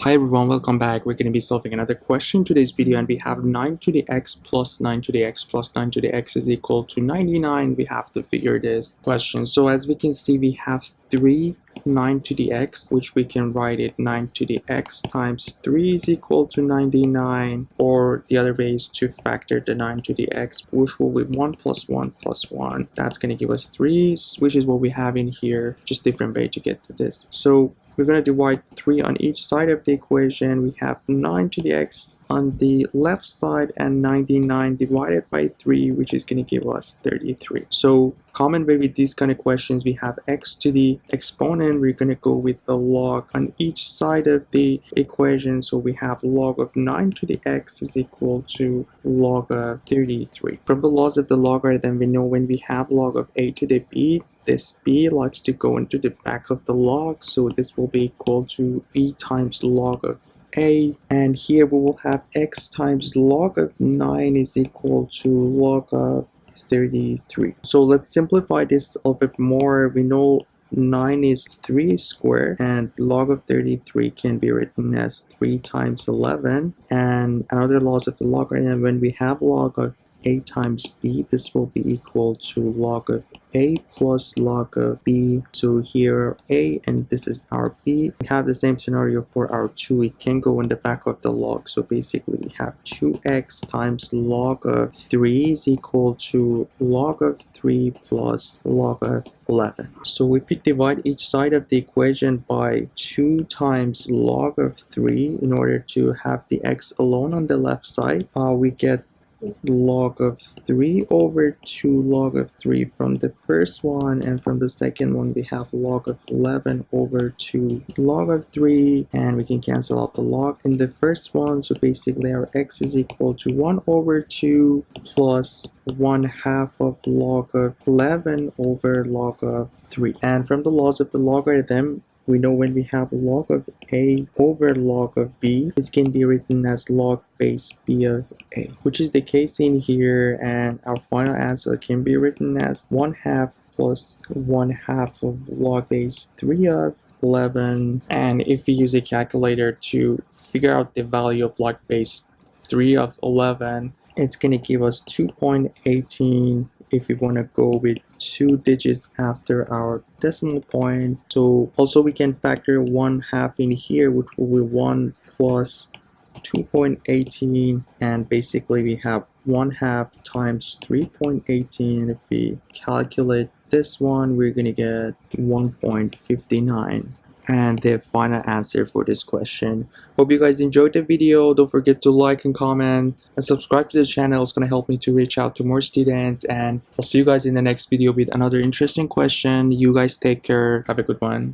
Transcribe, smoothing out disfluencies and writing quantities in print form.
Hi everyone, welcome back. We're going to be solving another question in today's video, and we have 9 to the x plus 9 to the x plus 9 to the x is equal to 99. We have to figure this question. So as we can see, we have 3 9 to the x, which we can write it 9 to the x times 3 is equal to 99, or the other way is to factor the 9 to the x, which will be 1 plus 1 plus 1. That's going to give us 3, which is what we have in here, just different way to get to this. So we're going to divide 3 on each side of the equation. We have 9 to the x on the left side and 99 divided by 3, which is going to give us 33. So common way with these kind of questions, we have x to the exponent. We're going to go with the log on each side of the equation. So we have log of 9 to the x is equal to log of 33. From the laws of the logarithm, we know when we have log of a to the b, this b likes to go into the back of the log, so this will be equal to b times log of a, and here we will have x times log of 9 is equal to log of 33. So let's simplify this a little bit more. We know 9 is 3 squared, and log of 33 can be written as 3 times 11. And another laws of the logarithm, when we have log of a times b, this will be equal to log of a plus log of b. So here a and this is our b. We have the same scenario for our 2. It can go in the back of the log. So basically we have 2x times log of 3 is equal to log of 3 plus log of 11. So if we divide each side of the equation by 2 times log of 3 in order to have the x alone on the left side, we get log of 3 over 2 log of 3 from the first one, and from the second one we have log of 11 over 2 log of 3, and we can cancel out the log in the first one. So basically our x is equal to 1 over 2 plus 1/2 of log of 11 over log of 3. And from the laws of the logarithm, we know when we have log of a over log of b, this can be written as log base b of a, which is the case in here, and our final answer can be written as 1/2 plus 1/2 of log base 3 of 11. And if we use a calculator to figure out the value of log base 3 of 11, it's going to give us 2.18 if we want to go with 2 digits after our decimal point. So also we can factor 1/2 in here, which will be 1 plus 2.18, and basically we have 1/2 times 3.18. If we calculate this one, we're going to get 1.59. and the final answer for this question. Hope you guys enjoyed the video. Don't forget to like and comment and subscribe to the channel. It's going to help me to reach out to more students, and I'll see you guys in the next video with another interesting question. You guys take care. Have a good one.